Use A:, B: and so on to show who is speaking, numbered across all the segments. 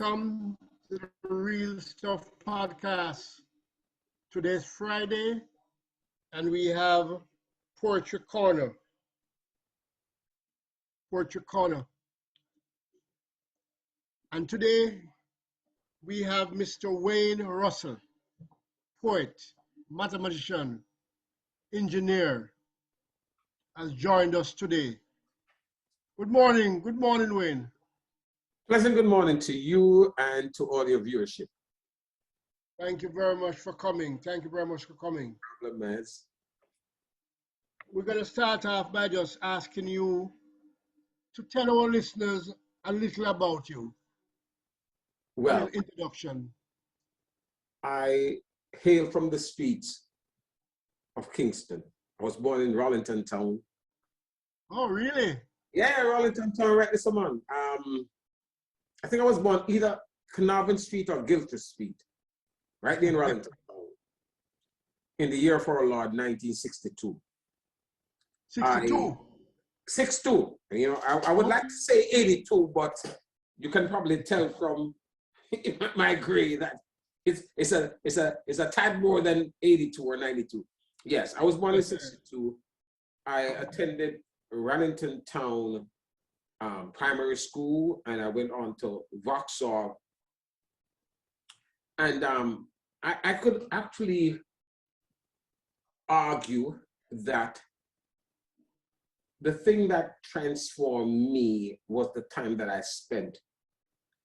A: welcome to the Real Stuff podcast. Today's Friday, and we have Poetry Corner. And today, we have Mr. Wayne Russel, poet, mathematician, engineer, has joined us today. Good morning, Wayne.
B: Pleasant good morning to you and to all your viewership.
A: Thank you very much for coming. We're going to start off by just asking you to tell our listeners a little about you.
B: Well,
A: introduction.
B: I hail from the streets of Kingston. I was born in Rollington Town.
A: Oh, really?
B: Yeah, Rollington Town, right this man. I think I was born either Carnarvon Street or Gilchrist Street, right there in Rollington Town, in the year of our Lord, 1962. 62. You know, I would like to say 82, but you can probably tell from my grade that it's a tad more than 82 or 92. Yes, I was born in 62. I attended Rollington Town primary school, and I went on to Vauxhall. And I could actually argue that the thing that transformed me was the time that I spent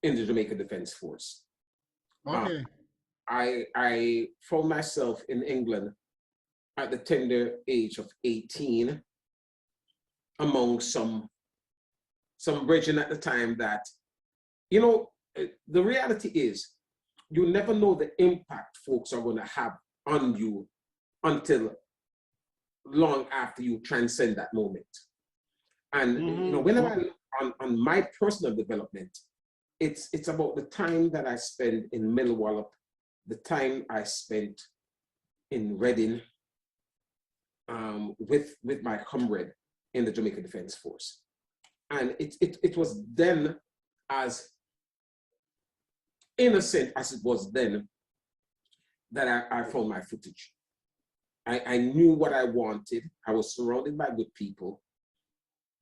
B: in the Jamaican Defense Force.
A: Okay.
B: I found myself in England at the tender age of 18 among some brethren at the time that, you know, the reality is you never know the impact folks are going to have on you until long after you transcend that moment. And you know, whenever I look on my personal development, it's about the time that I spend in Millwallop, the time I spent in Reading with my comrade in the Jamaican Defense Force. And it was then, as innocent as it was then, that I found my footage. I knew what I wanted. I was surrounded by good people.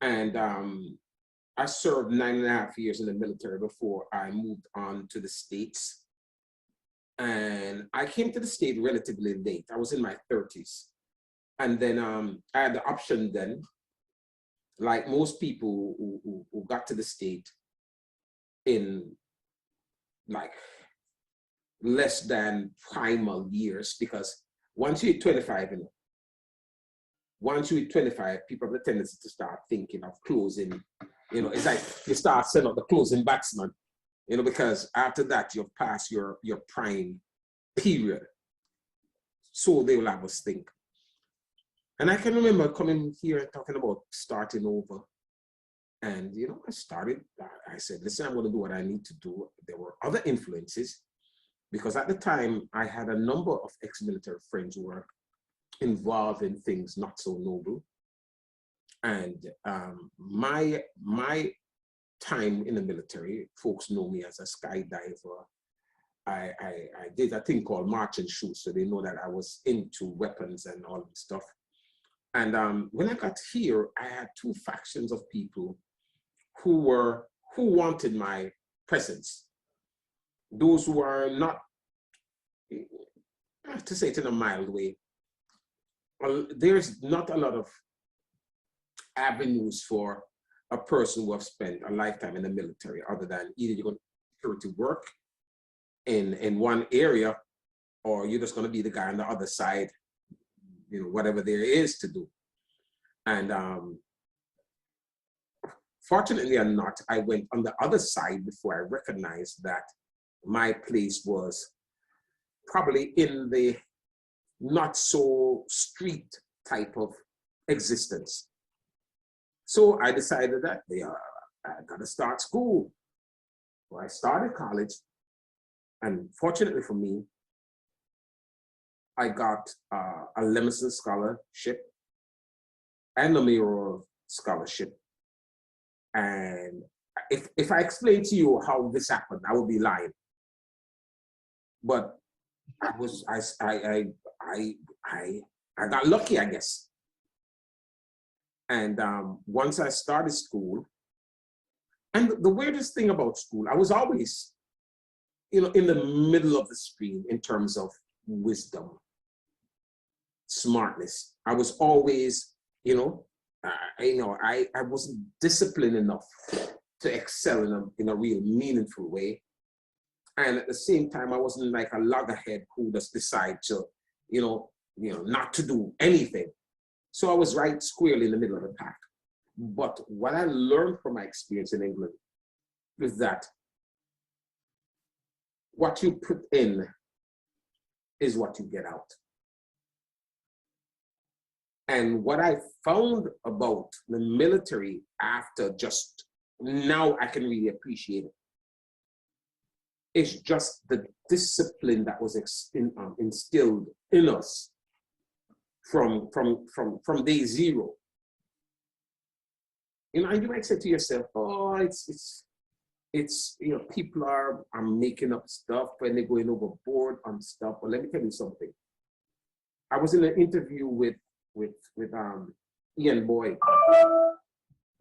B: And I served 9.5 years in the military before I moved on to the States. And I came to the state relatively late. I was in my 30s. And then I had the option then, like most people who got to the state in like less than primal years, because once you hit 25, you know, once you hit 25, people have the tendency to start thinking of closing. You know, it's like you start setting up the closing batsman, you know, because after that you've passed your prime period. So they will have us think. And I can remember coming here and talking about starting over. And, you know, I said, listen, I'm going to do what I need to do. There were other influences, because at the time I had a number of ex-military friends who were involved in things not so noble. And my time in the military, folks know me as a skydiver. I did a thing called march and shoot, so they know that I was into weapons and all this stuff. And when I got here, I had two factions of people who wanted my presence. Those who are not, to say it in a mild way, there's not a lot of avenues for a person who have spent a lifetime in the military, other than either you're going to work in one area, or you're just going to be the guy on the other side, you know, whatever there is to do. And fortunately or not, I went on the other side before I recognized that my place was probably in the not so street type of existence. So I decided that I got to start school. So I started college, and fortunately for me, I got a Lemeson scholarship and a Mayoral scholarship, and if I explain to you how this happened, I would be lying. But I got lucky, I guess. And once I started school, and the weirdest thing about school, I was always, in the middle of the stream in terms of wisdom, smartness. I was always, I wasn't disciplined enough to excel in a real meaningful way. And at the same time, I wasn't like a loggerhead who just decide to, not to do anything. So I was right squarely in the middle of the pack. But what I learned from my experience in England is that what you put in is what you get out. And what I found about the military after just now I can really appreciate it. It's just the discipline that was instilled in us from day zero. And you might say to yourself, oh, it's people are making up stuff and they're going overboard on stuff. But let me tell you something. I was in an interview with Ian Boyd,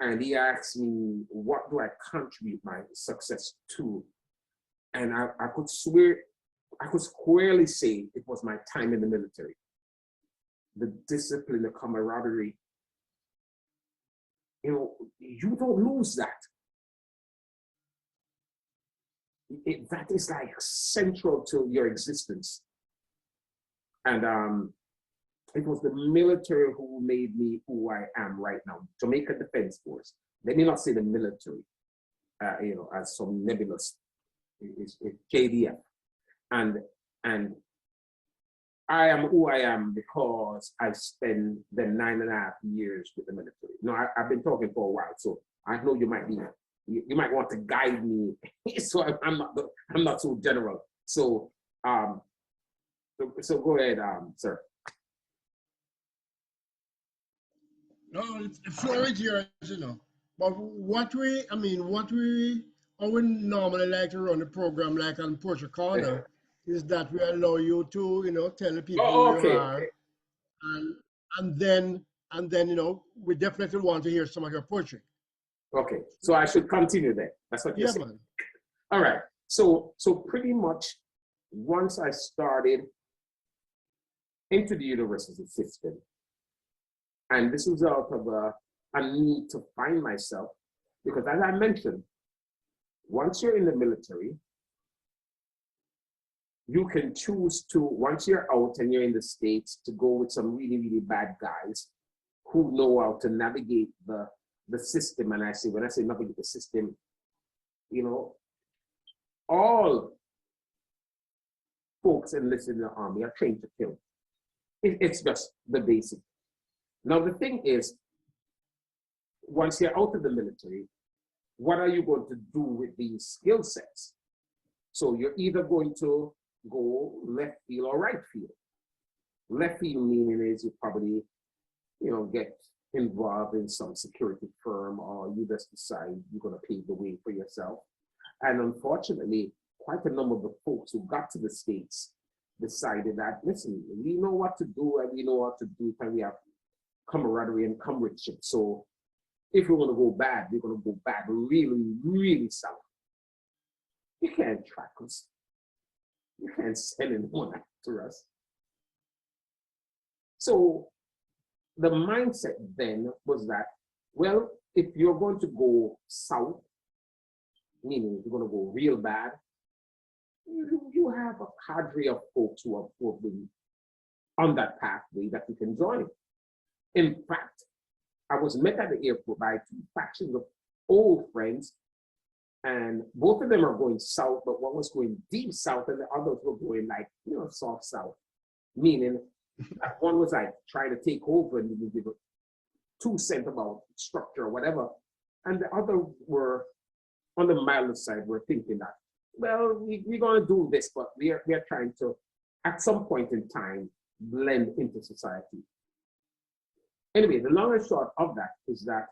B: and he asked me, what do I contribute my success to? And I could squarely say it was my time in the military. The discipline, the camaraderie. You don't lose that. That is like central to your existence. And it was the military who made me who I am right now. Jamaican Defense Force. Let me not say the military, as some nebulous. It's JDF. And I am who I am because I spent the 9.5 years with the military. I've been talking for a while, so I know you might want to guide me. So I'm not so general. So so go ahead, sir.
A: No, it's floor is yours, But what we normally like to run the program like on Portrait Corner is that we allow you to, tell the people who you are.
B: Okay.
A: And then, we definitely want to hear some of your poetry.
B: Okay, so I should continue there. That's what you're saying. Man. All right. So pretty much once I started into the university system, and this was out of a need to find myself, because as I mentioned, once you're in the military, you can choose to, once you're out and you're in the States, to go with some really, really bad guys who know how to navigate the system. And when I say navigate the system, all folks enlisted in the army are trained to kill. It's just the basic. Now, the thing is, once you're out of the military, what are you going to do with these skill sets? So you're either going to go left field or right field. Left field meaning is you probably, get involved in some security firm, or you just decide you're going to pave the way for yourself. And unfortunately, quite a number of the folks who got to the States decided that, listen, we know what to do and we know how to do it, and we have camaraderie and comradeship. So if we're going to go bad, we're going to go bad really, really south. You can't track us. You can't send anyone after us. So the mindset then was that, well, if you're going to go south, meaning you're going to go real bad, you have a cadre of folks who have been on that pathway that you can join. In fact, I was met at the airport by two factions of old friends, and both of them are going south, but one was going deep south and the others were going like, soft south, meaning that one was like trying to take over and give a 2 cents about structure or whatever. And the other were on the milder side, were thinking that, well, we're going to do this, but we are trying to, at some point in time, blend into society. Anyway, the long and short of that is that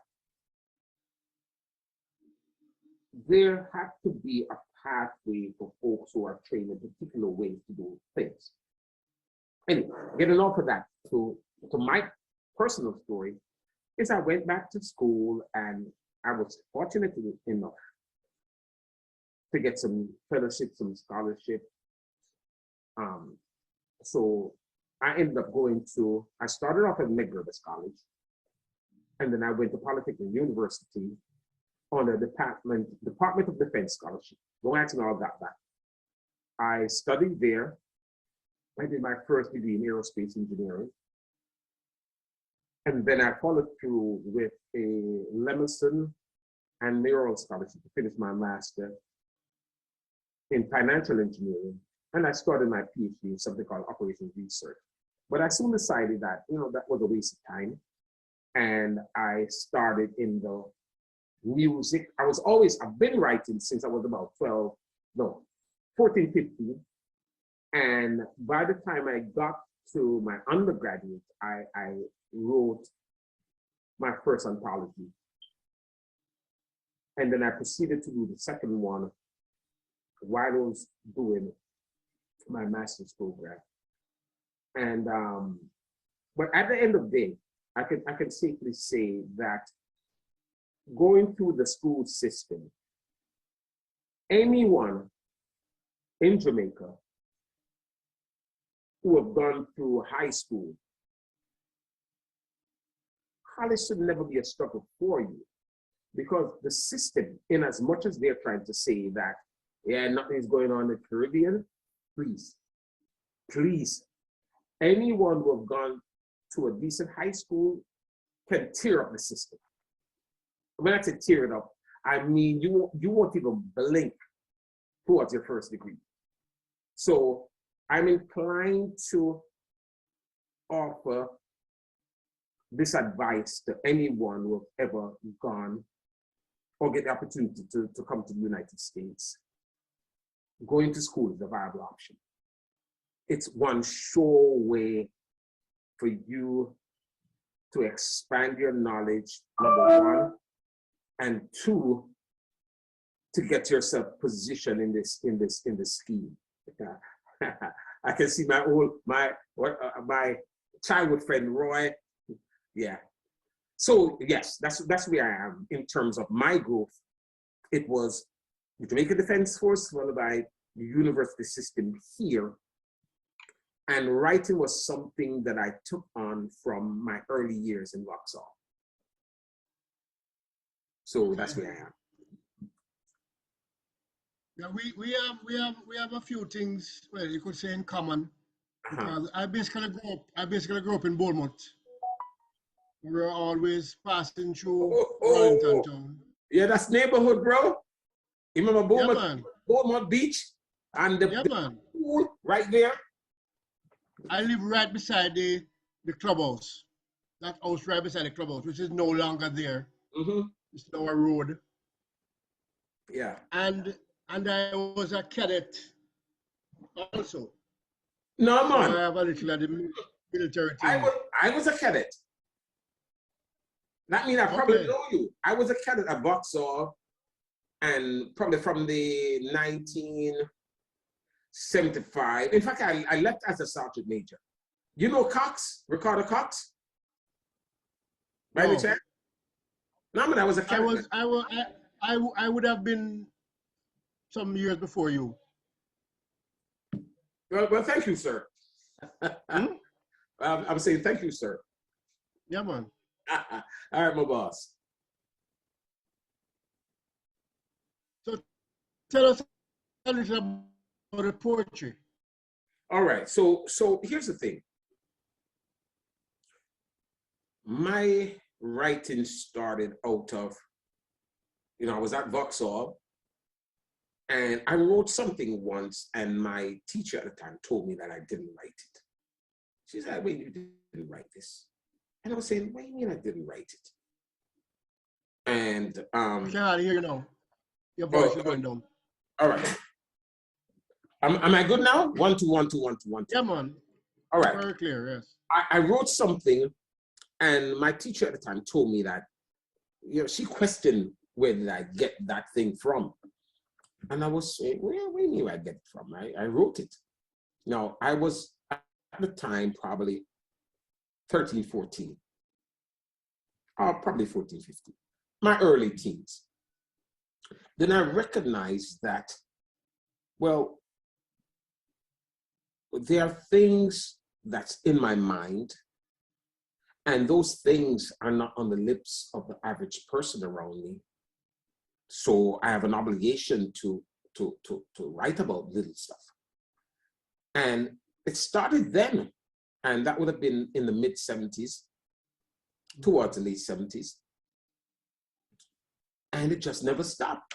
B: there has to be a pathway for folks who are trained in particular ways to do things. Anyway, getting off of that, to my personal story, is I went back to school and I was fortunate enough to get some fellowship, some scholarship. So I ended up I started off at Medgar Evers College, and then I went to Polytechnic University on the Department of Defense Scholarship. Don't ask me how I got that. I studied there. I did my first degree in aerospace engineering. And then I followed through with a Lemonson and mayoral scholarship to finish my master in financial engineering. And I started my PhD in something called operations research. But I soon decided that, that was a waste of time. And I started in the music. I've been writing since I was about 14, 15. And by the time I got to my undergraduate, I wrote my first anthology. And then I proceeded to do the second one while I was doing my master's program. And, but at the end of the day, I can safely say that going through the school system, anyone in Jamaica who have gone through high school, college should never be a struggle for you, because the system, in as much as they're trying to say that, yeah, nothing's going on in the Caribbean, please, anyone who have gone to a decent high school can tear up the system. When I say tear it up, I mean you won't even blink towards your first degree. So I'm inclined to offer this advice to anyone who have ever gone or get the opportunity to come to the United States. Going to school is a viable option. It's one sure way for you to expand your knowledge, number one, and two, to get yourself positioned in this scheme. I can see my childhood friend Roy. Yeah. So yes, that's where I am in terms of my growth. It was the Jamaican Defense Force, followed by the university system here. And writing was something that I took on from my early years in Russel. So that's where I am.
A: Yeah, we have a few things, well, you could say in common. Because I basically grew up in Bournemouth. We were always passing through Wellington town.
B: Yeah, that's neighborhood, bro. You remember Bournemouth,
A: yeah, man.
B: Bournemouth Beach and the pool right there?
A: I live right beside the clubhouse. That house right beside the clubhouse, which is no longer there. It's now a road.
B: Yeah.
A: And I was a cadet also.
B: No, man.
A: So I have a little of the military team.
B: I was a cadet. That means I probably know you. I was a cadet at Vauxhall, and probably from the 1975. In fact, I left as a sergeant major. You know Cox, Ricardo Cox? By any chance? No, man, I was a cadet.
A: I would have been some years before you.
B: Well, thank you, sir. I'm saying thank you, sir.
A: Yeah, man.
B: All right, my boss.
A: So tell us a little about the poetry.
B: All right, so here's the thing. My writing started out of, I was at Vauxhall, and I wrote something once, and my teacher at the time told me that I didn't write it. She said, wait, you didn't write this? And I was saying, what do you mean I didn't write it? And
A: I can't hear you now. Your voice is going down.
B: All right. Am I good now? 1 2 1 2 1 2 1 2.
A: Yeah, man.
B: All right.
A: Very clear, yes.
B: I wrote something, and my teacher at the time told me that, she questioned where did I get that thing from? And I was saying, where did I get it from? I wrote it. Now, I was at the time probably 13, 14, or probably 14, 15, my early teens. Then I recognized that, well, there are things that's in my mind, and those things are not on the lips of the average person around me. So I have an obligation to write about little stuff. And it started then, and that would have been in the mid 70s, towards the late 70s. And it just never stopped.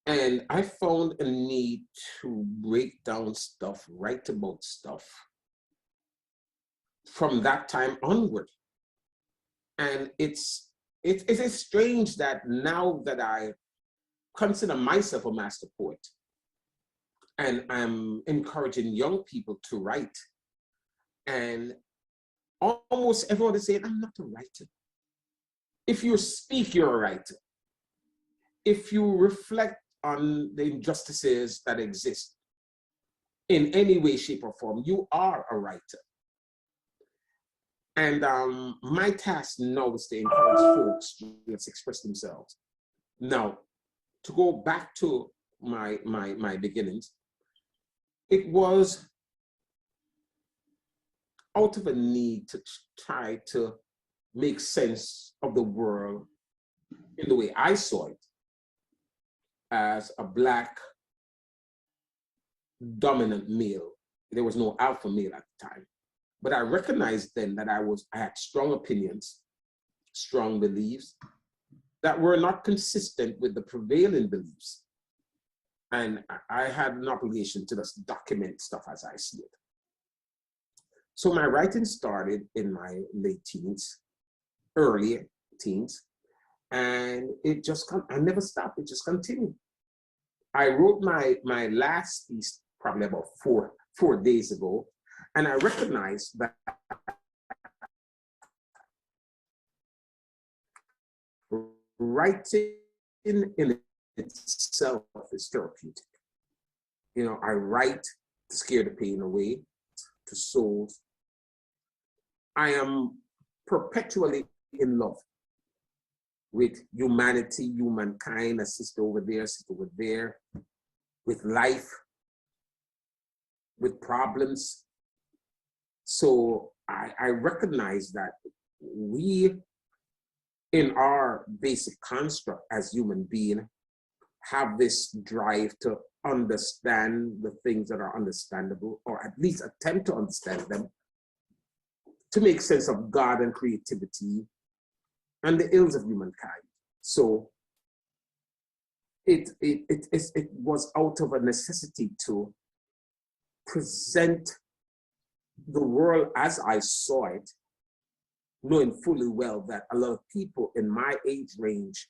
B: And I found a need to break down stuff, write about stuff from that time onward. And it is strange that now that I consider myself a master poet and I'm encouraging young people to write, and almost everyone is saying, I'm not a writer. If you speak, you're a writer. If you reflect on the injustices that exist in any way, shape, or form, you are a writer. And my task now is to encourage folks to just express themselves. Now, to go back to my beginnings, it was out of a need to try to make sense of the world in the way I saw it, as a Black dominant male. There was no alpha male at the time. But I recognized then that I had strong opinions, strong beliefs that were not consistent with the prevailing beliefs. And I had an obligation to just document stuff as I see it. So my writing started in my late teens, early teens, and it just, I never stopped, it just continued. I wrote my last piece probably about four days ago, and I recognized that writing in itself is therapeutic. You know, I write to scare the pain away, to soothe. I am perpetually in love with humanity, humankind, a sister over there, with life, with problems. So I recognize that we, in our basic construct as human beings, have this drive to understand the things that are understandable, or at least attempt to understand them, to make sense of God and creativity and the ills of humankind. So it was out of a necessity to present the world as I saw it, knowing fully well that a lot of people in my age range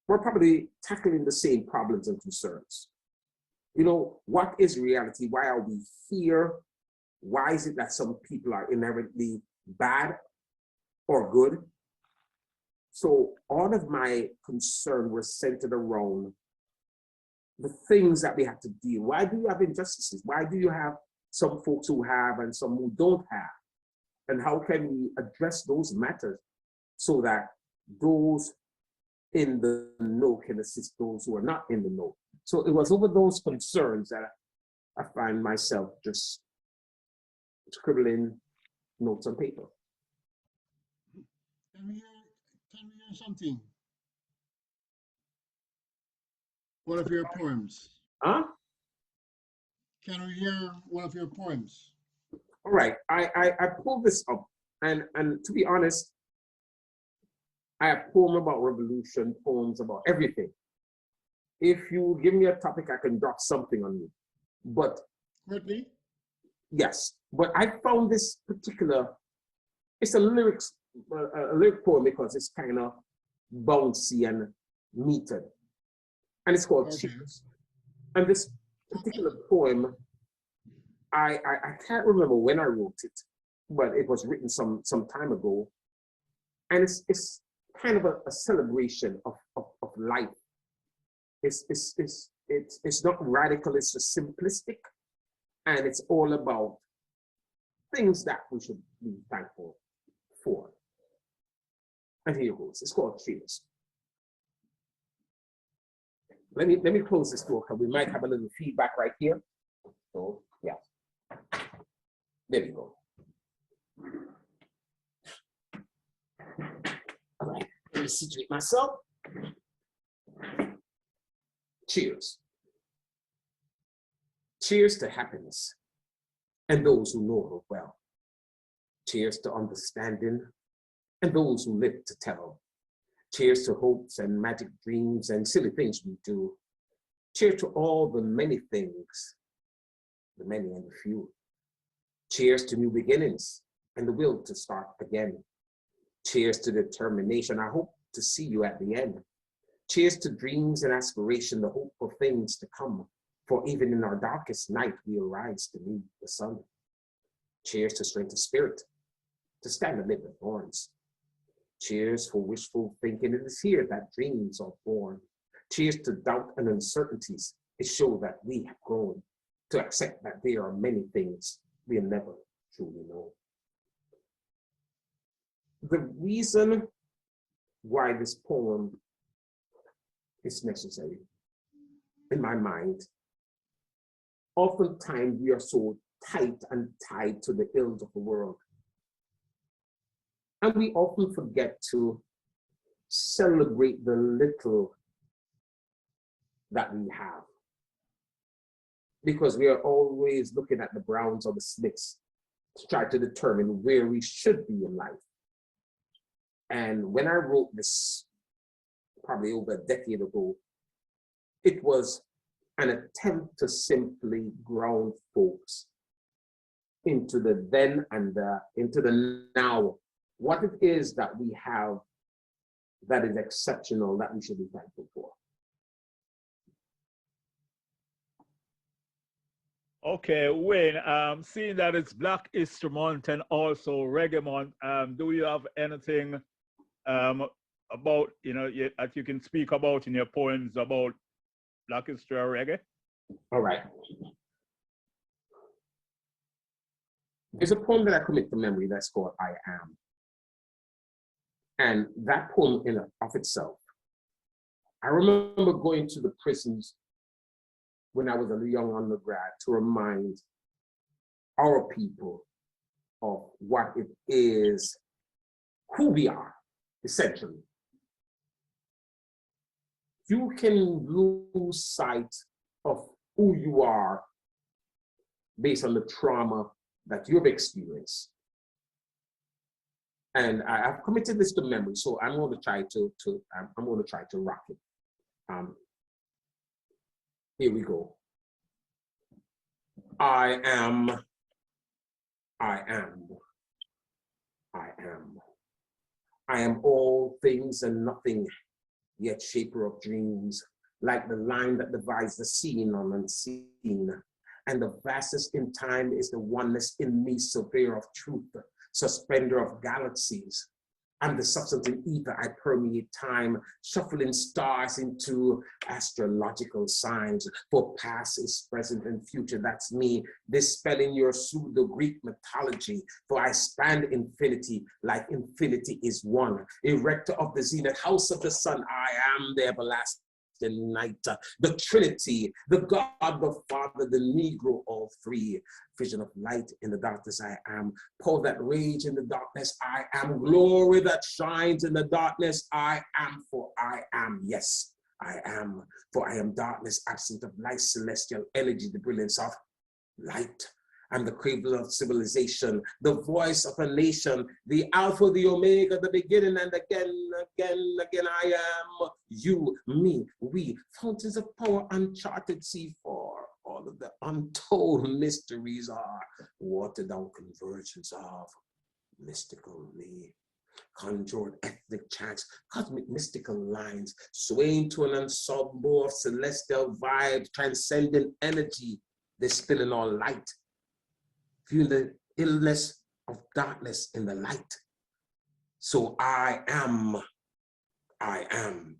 B: were probably tackling the same problems and concerns. You know, what is reality? Why are we here? Why is it that some people are inherently bad or good? So all of my concern were centered around the things that we have to deal. Why do you have injustices? Why do you have some folks who have and some who don't have? And how can we address those matters so that those in the know can assist those who are not in the know? So it was over those concerns that I find myself just scribbling notes on paper.
A: Can we hear something? One of your poems.
B: Huh?
A: Can we hear one of your poems?
B: All right, I pulled this up, and to be honest, I have poems about revolution, poems about everything. If you give me a topic, I can drop something on you. But
A: Courtney?
B: yes, but I found this particular, it's a lyric poem because it's kind of bouncy and metered. And it's called Cheers. And this particular poem, I can't remember when I wrote it, but it was written some time ago. And it's kind of a celebration of life. It's not radical, it's just simplistic, and it's all about things that we should be thankful for. And here it goes. It's called Cheers. Let me close this door because we might have a little feedback right here. So yeah, there we go. All right, let me situate myself. Cheers. Cheers to happiness and those who know her well. Cheers to understanding and those who live to tell. Cheers to hopes and magic dreams and silly things we do. Cheers to all the many things, the many and the few. Cheers to new beginnings and the will to start again. Cheers to determination. I hope to see you at the end. Cheers to dreams and aspiration, the hope of things to come. For even in our darkest night, we arise to meet the sun. Cheers to strength of spirit, to stand amid the thorns. Cheers for wishful thinking. It is here that dreams are born. Cheers to doubt and uncertainties. It shows that we have grown to accept that there are many things we'll never truly know. The reason why this poem is necessary, in my mind, oftentimes we are so tight and tied to the ills of the world. And we often forget to celebrate the little that we have. Because we are always looking at the Browns or the Smiths to try to determine where we should be in life. And when I wrote this, probably over a decade ago, it was an attempt to simply ground folks into the then and into the now. What it is that we have that is exceptional that we should be thankful for.
C: Okay, Wayne, seeing that it's Black History Month and also Reggae Month, do you have anything about, that you can speak about in your poems about Black history or reggae?
B: All right. There's a poem that I commit to memory that's called I Am. And that poem in and of itself, I remember going to the prisons when I was a young undergrad to remind our people of what it is, who we are, essentially. You can lose sight of who you are based on the trauma that you've experienced. And I've committed this to memory, so I'm going to try to rock it. Here we go. I am. I am all things and nothing, yet shaper of dreams, like the line that divides the seen on unseen. And the vastness in time is the oneness in me, surveyor of truth, suspender of galaxies. I'm the substance in ether, I permeate time, shuffling stars into astrological signs. For past is present and future, that's me, dispelling your pseudo-Greek mythology. For I span infinity, like infinity is one. Erector of the zenith, house of the sun, I am the everlasting night, the Trinity, the God, the Father, the Negro, all three. Vision of light in the darkness, I am. Pour that rage in the darkness, I am. Glory that shines in the darkness, I am. For I am, yes, I am. For I am darkness, absent of light, celestial energy, the brilliance of light. I'm the cradle of civilization, the voice of a nation, the Alpha, the Omega, the beginning, and again, I am. You, me, we, fountains of power, uncharted sea for all of the untold mysteries are watered down conversions of mystical me. Conjured ethnic chants, cosmic mystical lines, swaying to an ensemble of celestial vibes, transcendent energy, distilling all light. Feel the illness of darkness in the light. So I am I am.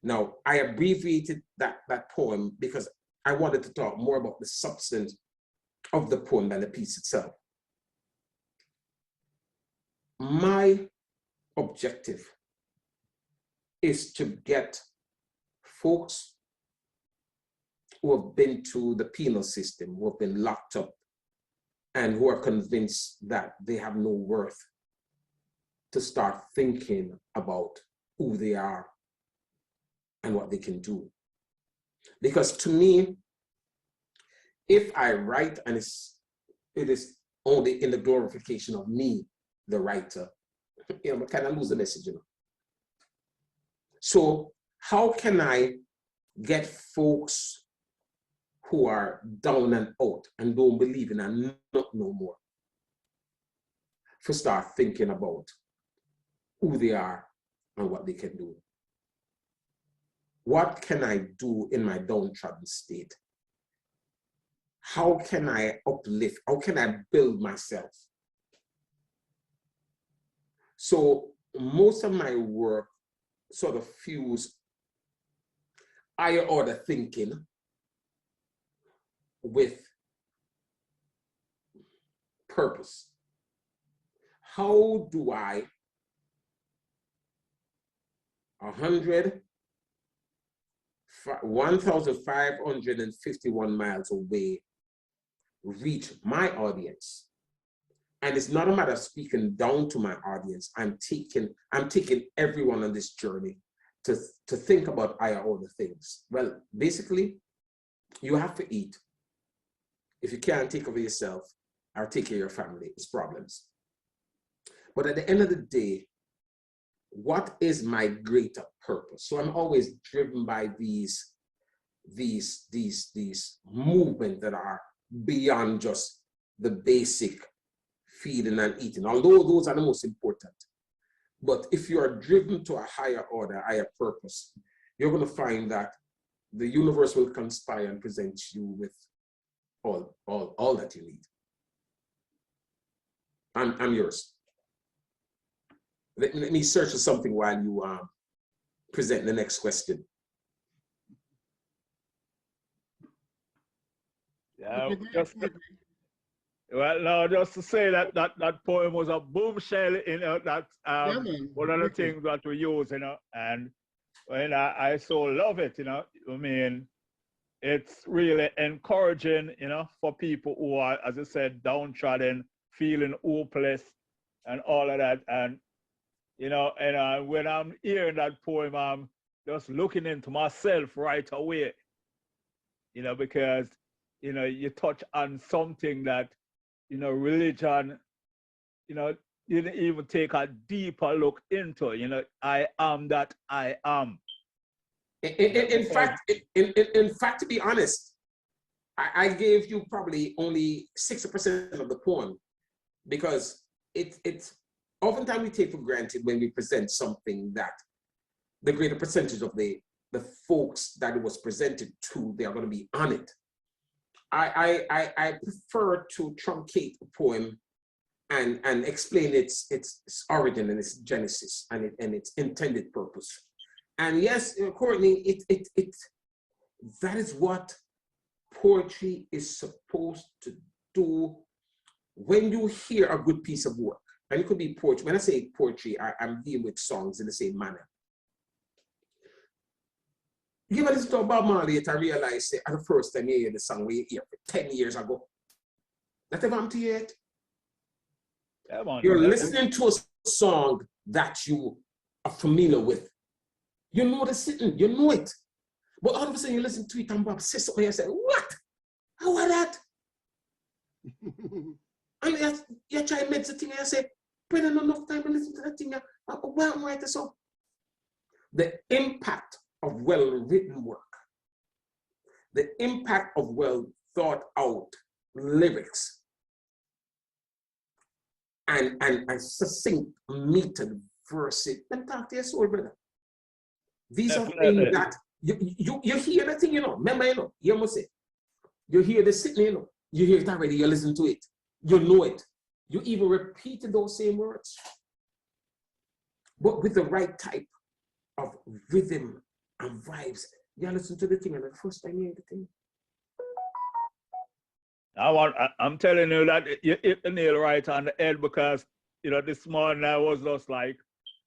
B: Now, I abbreviated that poem because I wanted to talk more about the substance of the poem than the piece itself. My objective is to get folks who have been to the penal system, who have been locked up, and who are convinced that they have no worth, to start thinking about who they are and what they can do. Because to me, if I write and it is only in the glorification of me, the writer, I kind of lose the message, So how can I get folks who are down and out and don't believe in and not no more to start thinking about who they are and what they can do? What can I do in my downtrodden state? How can I uplift? How can I build myself? So most of my work sort of fuse higher order thinking with purpose. How do I 1,551 miles away reach my audience? And it's not a matter of speaking down to my audience. I'm taking everyone on this journey to think about higher order things. Well, basically, you have to eat. If you can't take care of yourself or take care of your family, it's problems. But at the end of the day, what is my greater purpose? So I'm always driven by these movements that are beyond just the basic feeding and eating, although those are the most important. But if you are driven to a higher order, higher purpose, you're going to find that the universe will conspire and present you with all that you need. I'm yours. Let me search for something while you present the next question.
C: Yeah, well, no, just to say that poem was a bombshell, that's one of the things that we use, and when I so love it, I mean, it's really encouraging, for people who are, as I said, downtrodden, feeling hopeless and all of that. And, and when I'm hearing that poem, I'm just looking into myself right away, because, you touch on something that, religion, didn't even take a deeper look into, I am that I am.
B: In fact, to be honest, I gave you probably only 60% of the poem, because it's oftentimes we take for granted when we present something that the greater percentage of the folks that it was presented to, they are going to be on it. I prefer to truncate a poem and explain its origin and its genesis and its intended purpose. And yes, Courtney, that is what poetry is supposed to do. When you hear a good piece of work, and it could be poetry. When I say poetry, I'm dealing with songs in the same manner. You ever listen to Bob Marley and realize at the first time you hear the song we hear for 10 years ago? That ever happened to you yet? You're listening to a song that you are familiar with. You know the sitting, you know it. But all of a sudden you listen to it and Bob says something and you say, what? How was that? And you try to make the thing and you say, Brennan, enough time to listen to that thing. Why am I writing so? The impact of well-written work, the impact of well thought out lyrics, and succinct metered verses. Then talk to your soul, brother. These are things that you hear the thing, remember, you must say, you hear the sitting, you hear it already, you listen to it, you know it. You even repeated those same words. but with the right type of rhythm and vibes. You listen to the thing, and the first time you hear the thing.
C: I'm telling you that you hit the nail right on the head, because you know this morning I was just like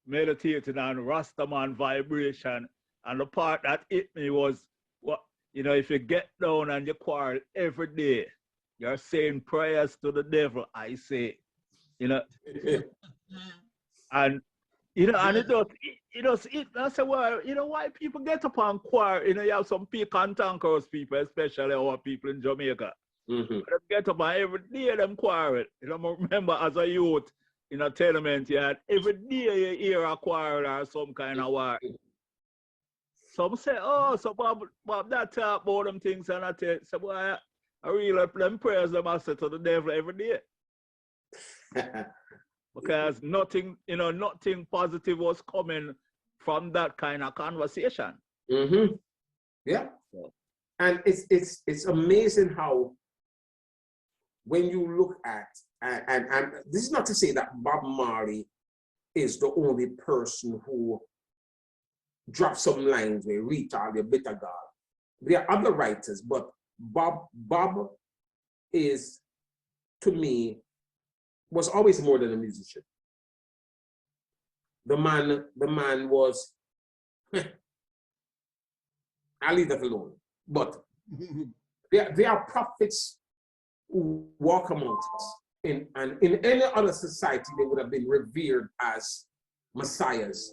C: meditating on Rastaman vibration, and the part that hit me was what, you know, if you get down and you quarrel every day, you're saying prayers to the devil, I say, you know, and you know, and I say, well, you know, why people get up and quarrel? You know, you have some cantankerous people, especially our people in Jamaica.
B: Mm-hmm.
C: They get up and every day them quarrel. You know, I remember as a youth in a tenement yard, every day you hear a quarrel or some kind of war. Some say, oh, so Bob that talk about them things, and I tell, so boy, I really them prayers them I say to the devil every day. Because nothing, you know, nothing positive was coming from that kind of conversation.
B: Mm-hmm. Yeah. And it's amazing how, when you look at, and this is not to say that Bob Marley is the only person who dropped some lines where retard, you bitter God. There are other writers, but Bob is, to me, was always more than a musician. The man was, I'll leave that alone. But there are prophets who walk amongst us. In any other society, they would have been revered as messiahs.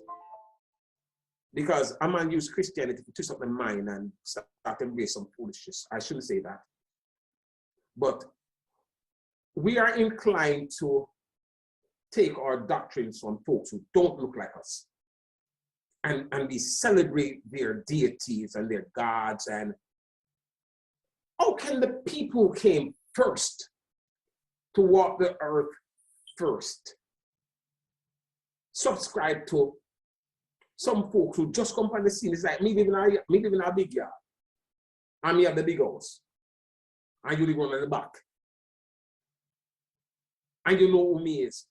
B: Because a man used Christianity to twist up the mind and start embrace some foolishness. I shouldn't say that. But we are inclined to take our doctrines from folks who don't look like us. And we celebrate their deities and their gods. And how can the people who came first to walk the earth first subscribe to some folks who just come on the scene? It's like me living in a big yard, and me have the big house, and you live on the back, and you know who me is,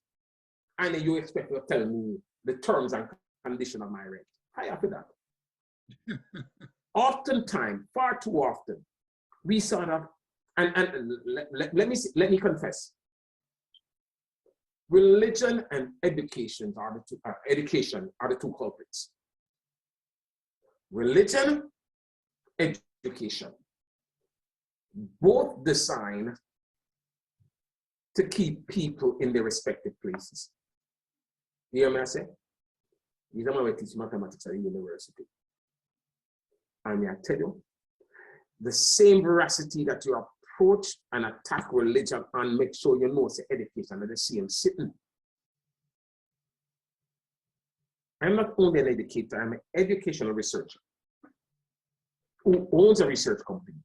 B: and then you expect to tell me the terms and condition of my rent. How after that? Oftentimes, far too often, we sort of, and let me confess, religion and education are the two culprits. Religion, education, both designed to keep people in their respective places. You hear me I say? You don't want to teach mathematics at the university. And I tell you, the same veracity that you approach and attack religion and make sure you know it's education are the same sitting. I'm not only an educator, I'm an educational researcher who owns a research company.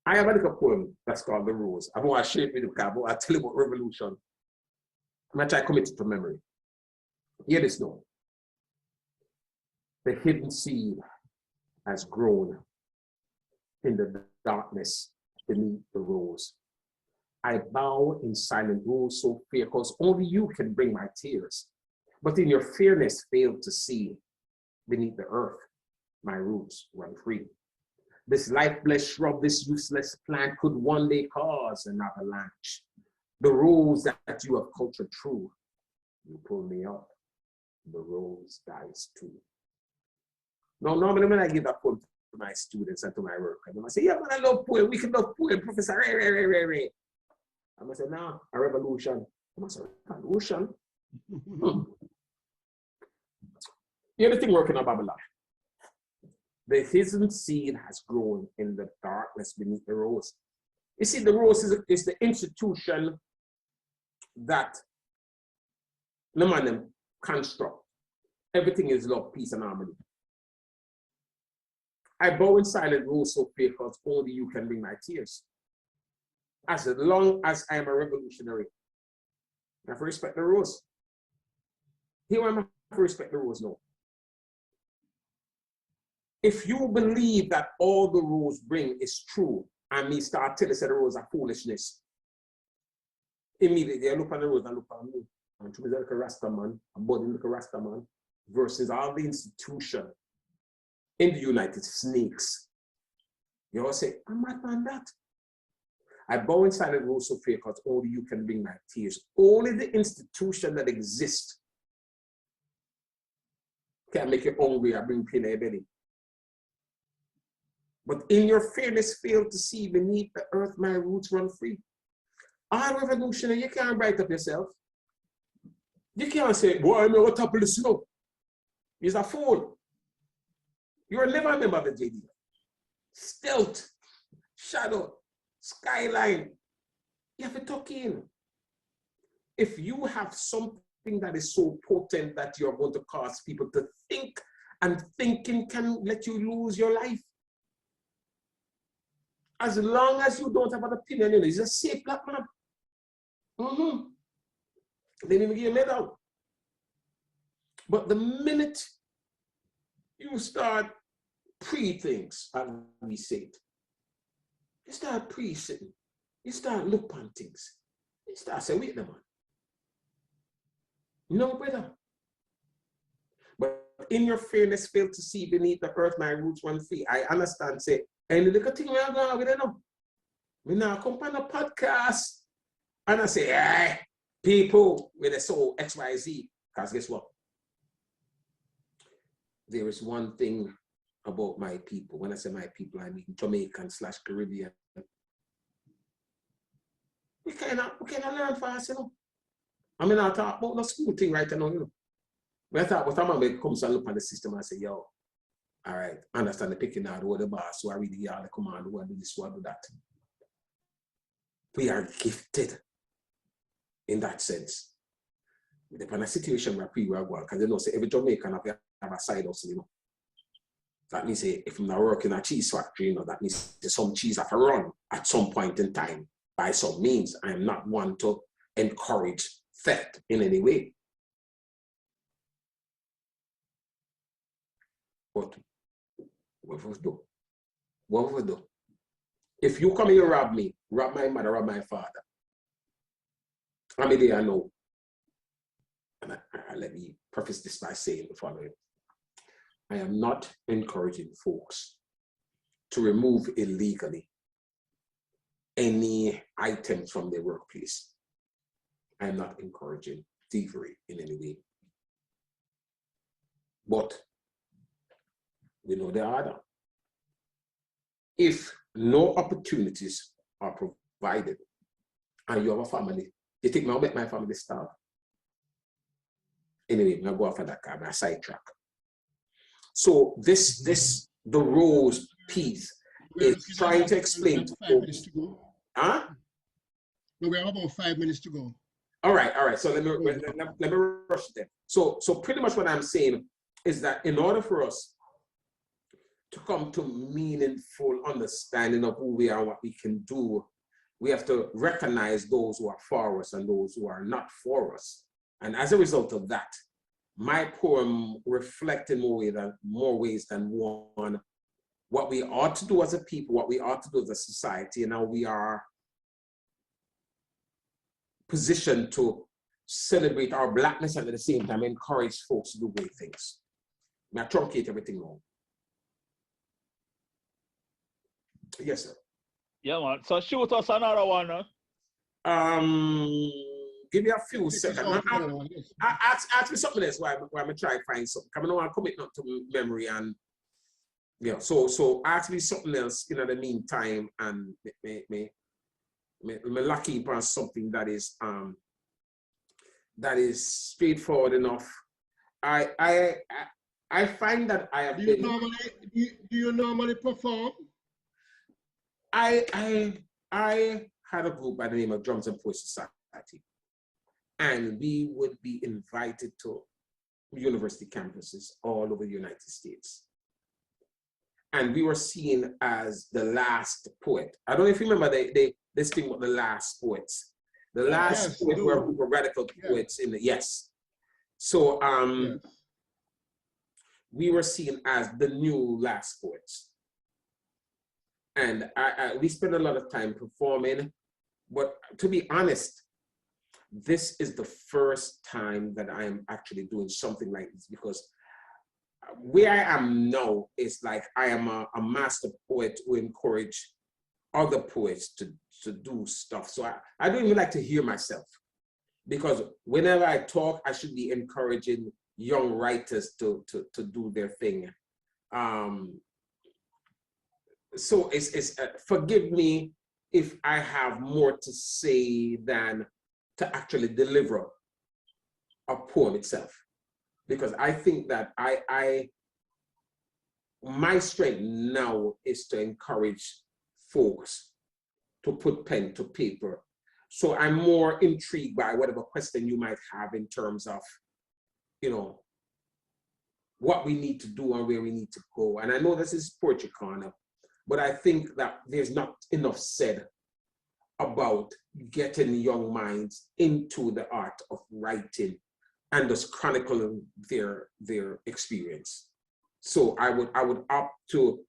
B: I have a little poem that's called The Rose. I want to share it with you, because I tell you about revolution. I'm going to try to commit it to memory. Hear this now. The hidden seed has grown in the darkness beneath the rose. I bow in silent rose so fair, because only you can bring my tears. But in your fairness failed to see beneath the earth my roots run free. This lifeless shrub, this useless plant could one day cause an avalanche. The rose that you have cultured true, you pull me up, the rose dies too. Now, normally when I give that poem to my students and to my work, and I say, yeah, man, I love poem. We can love poem, Professor Ray. I'm going to say, no, a revolution. I'm going to say, revolution? Here's the thing working on Babylon. The hidden seed has grown in the darkness beneath the rose. You see, the rose is the institution that no man construct. Everything is love, peace, and harmony. I bow in silent rose so fair, because only you can bring my tears. As long as I am a revolutionary, I have to respect the rose. Here I have to respect the rose now. If you believe that all the rose bring is true, and me start telling you the rose are foolishness, immediately I look on the rose and look on me. and Truly like a Rastaman, a budding like a Rastaman, versus all the institution in the United Snakes. You all say, I'm not on that. I bow inside of Russel fear because only you can bring my tears. Only the institution that exists can make you hungry or bring pain in your belly. But in your fairness, fail to see beneath the earth my roots run free. All revolutionary, you can't write up yourself. You can't say, boy, I'm on top of the snow. He's a fool. You're never a member of the JD. Stealth, shadow, skyline. You have to tuck in. If you have something that is so potent that you're going to cause people to think, and thinking can let you lose your life. As long as you don't have an opinion, you know, he's a safe black man. They didn't give you a medal. But the minute you start pre-things, as we say it, you start pre-sitting, you start look on things, you start saying, wait a minute. No, brother. But in your fairness, fail to see beneath the earth my roots run free. I understand, say, and the little thing we are going with it now. We now come on a podcast and I say, hey, people with a soul XYZ. Because guess what? There is one thing about my people. When I say my people, I mean Jamaican / Caribbean. We kind of learn fast, you know. I mean, I talk about no school thing right now, you know. When I talk about someone comes and look at the system and say, yo, all right, understand the picking out who the boss, who are really all the command, who are do this, who are do that. We are gifted in that sense. We depend on a situation where we are going, because you know, say every Jamaican have a side hustle, you know. That means say, if I'm not working at a cheese factory, you know, that means some cheese have to run at some point in time by some means. I am not one to encourage theft in any way. But what would we do? What would we do? If you come here and rob me, rob my mother, rob my father, I mean, I know. And let me preface this by saying the following. I am not encouraging folks to remove illegally any items from their workplace. I am not encouraging thievery in any way. But we know the order. If no opportunities are provided and you have a family, you think, I'll make my family starve. Anyway, I'll go off of that car, my sidetrack. So the rose piece is trying to explain to folks. Huh?
A: We have about 5 minutes to go.
B: All right. So let me rush them. So pretty much what I'm saying is that in order for us to come to meaningful understanding of who we are and what we can do, we have to recognize those who are for us and those who are not for us. And as a result of that, my poem reflects in more ways than one what we ought to do as a people, what we ought to do as a society, and how we are positioned to celebrate our blackness and at the same time encourage folks to do great things. I truncate everything wrong. Yes, sir.
C: Yeah, man. So shoot us another one.
B: Give me a few seconds. Ask me something else while I try to find something. I don't want to commit not to memory and yeah. So ask me something else in the meantime and me lucky upon something that is straightforward enough. I find that I have
A: do you normally perform?
B: I had a group by the name of Drums and Poetry Society, and we would be invited to university campuses all over the United States. And we were seen as the last poet. I don't know if you remember this thing with the last poets. The last poet were radical poets in the, yes. So we were seen as the new last poets. And we spent a lot of time performing, but to be honest, this is the first time that I am actually doing something like this, because where I am now is like I am a master poet who encourage other poets to do stuff. So I don't even like to hear myself, because whenever I talk, I should be encouraging young writers to do their thing. So it's forgive me if I have more to say than to actually deliver a poem itself, because I think that my strength now is to encourage folks to put pen to paper. So I'm more intrigued by whatever question you might have in terms of, you know, what we need to do and where we need to go. And I know this is Poetry Corner, but I think that there's not enough said about getting young minds into the art of writing and just chronicling their experience. So I would opt to,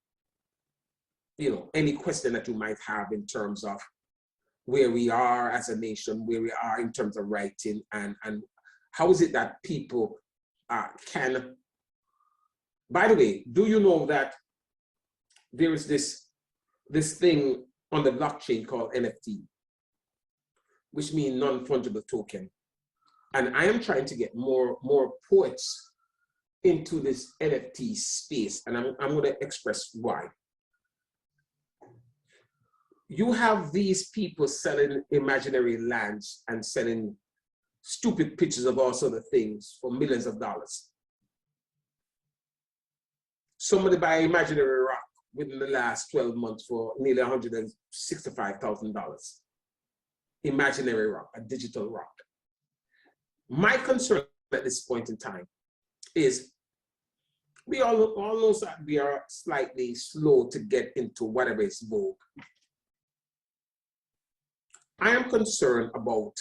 B: you know, any question that you might have in terms of where we are as a nation, where we are in terms of writing, and how is it that people can. By the way, do you know that there is this thing on the blockchain called NFT, which means non-fungible token? And I am trying to get more poets into this NFT space, and I'm going to express why. You have these people selling imaginary lands and selling stupid pictures of all sort of things for millions of dollars. Somebody buy imaginary rock within the last 12 months for nearly $165,000. Imaginary rock, a digital rock. My concern at this point in time is we all know that we are slightly slow to get into whatever is vogue. I am concerned about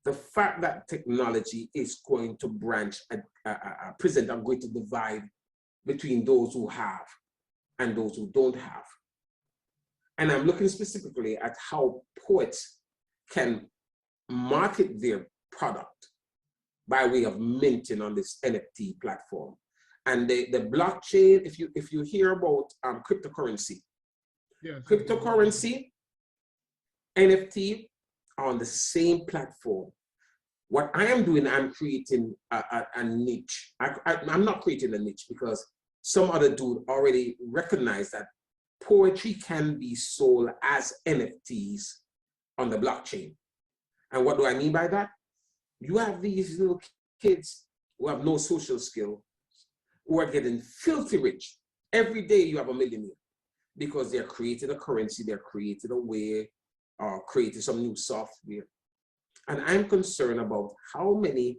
B: the fact that technology is going to present a greater divide between those who have and those who don't have. And I'm looking specifically at how poets can market their product by way of minting on this NFT platform. And the blockchain, if you hear about cryptocurrency, yes. Cryptocurrency, NFT are on the same platform. What I am doing, I'm creating a niche. I'm not creating a niche because some other dude already recognized that poetry can be sold as NFTs on the blockchain. And what do I mean by that? You have these little kids who have no social skill, who are getting filthy rich. Every day you have a millionaire because they're creating a currency, they're creating a way, or creating some new software. And I'm concerned about how many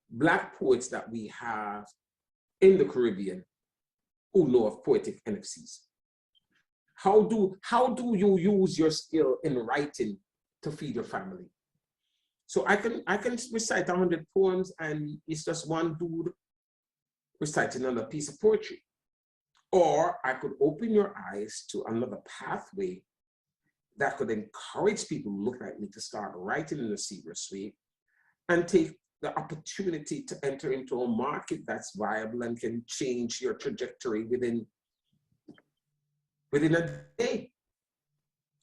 B: Black poets that we have in the Caribbean who know of poetic NFTs. How do you use your skill in writing to feed your family? So I can recite 100 poems and it's just one dude reciting another piece of poetry. Or I could open your eyes to another pathway that could encourage people who look like me to start writing in a serious way and take the opportunity to enter into a market that's viable and can change your trajectory within a day.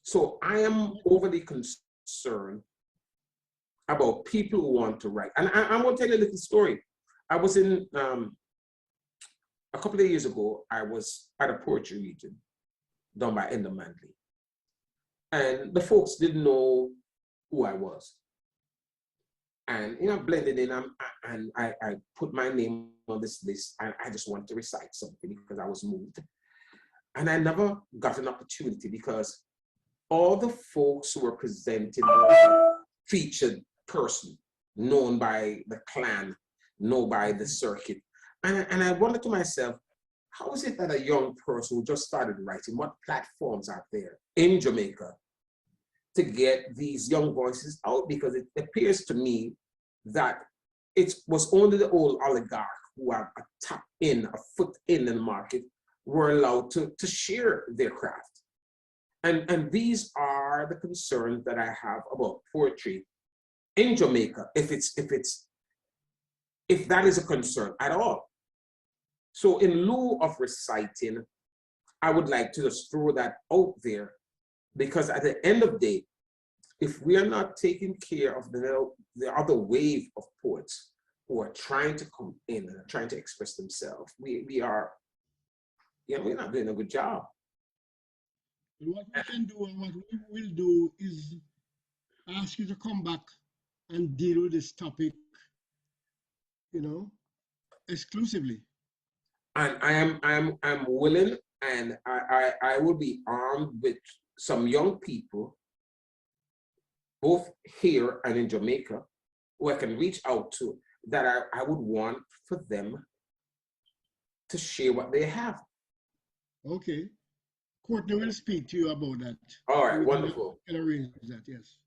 B: So I am overly concerned about people who want to write. And I want to tell you a little story. I was in, a couple of years ago, I was at a poetry reading done by Enda Manley. And the folks didn't know who I was. And, you know, blended in, and I put my name on this list, and I just wanted to recite something because I was moved. And I never got an opportunity because all the folks who were presenting were a featured person, known by the clan, known by the circuit. And I wondered to myself, how is it that a young person who just started writing, what platforms are there in Jamaica to get these young voices out? Because it appears to me that it was only the old oligarch who have a foot in the market were allowed to share their craft. And these are are the concerns that I have about poetry in Jamaica, if that is a concern at all. So in lieu of reciting, I would like to just throw that out there, because at the end of the day, if we are not taking care of the other wave of poets who are trying to come in and trying to express themselves, we're not doing a good job.
A: What we can do and what we will do is ask you to come back and deal with this topic, exclusively.
B: And I'm willing, and I will be armed with some young people, both here and in Jamaica, who I can reach out to, that I would want for them to share what they have.
A: Okay. Courtney will speak to you about that.
B: All right, wonderful.
A: We can arrange that, yes.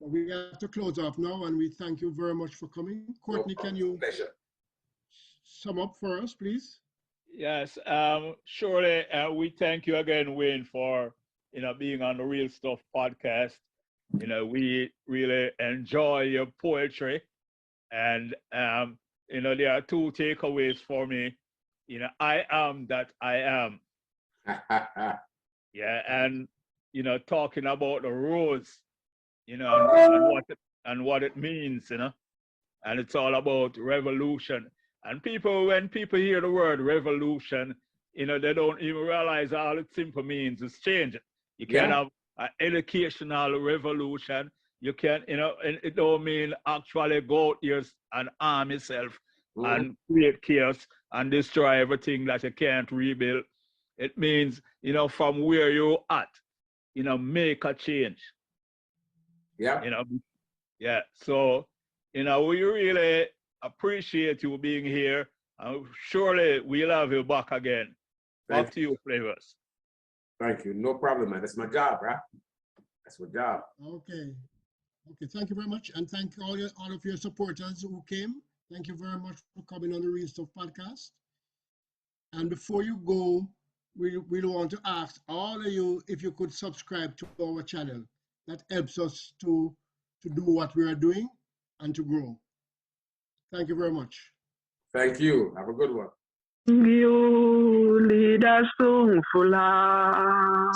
A: But we have to close off now, and we thank you very much for coming. Courtney, can you sum up for us, please?
C: Yes, surely we thank you again, Wayne, for being on the Real Stuff podcast. We really enjoy your poetry, and there are two takeaways for me. I am that I am. Yeah, and talking about the rose, and what it means, and it's all about revolution. And when people hear the word revolution, they don't even realize all it simply means is change. You can have an educational revolution. You can, it don't mean actually go out here and arm yourself and create chaos and destroy everything that you can't rebuild. It means, from where you're at, make a change.
B: Yeah.
C: Yeah. So, we really appreciate you being here. Surely we'll have you back again. Back to you, Flavors.
B: Thank you. No problem, man. That's my job, right? That's my job.
A: Okay. Thank you very much, and thank all of your supporters who came. Thank you very much for coming on the Real Stuff podcast. And before you go, we want to ask all of you if you could subscribe to our channel. That helps us to do what we are doing and to grow. Thank you very much.
B: Thank you. Have a good one.
D: You lead us song fulla.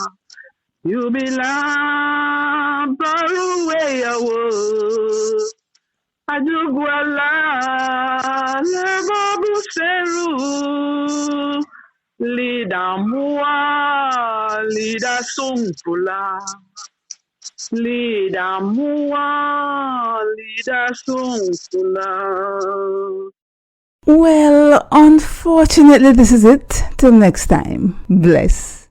D: You belong far away away. Ajugwala lebobu seru. Lead us song fulla. Lead us song fulla.
E: Well, unfortunately, this is it. Till next time. Bless.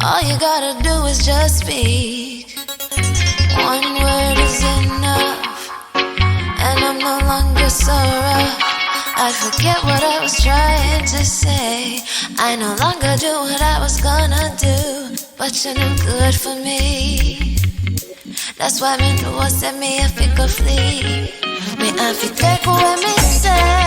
F: All you gotta do is just speak. One word is enough, and I'm no longer so rough. I forget what I was trying to say. I no longer do what I was gonna do, but you're no good for me. That's why me know what set me I think of flee. Me I fi take away me say.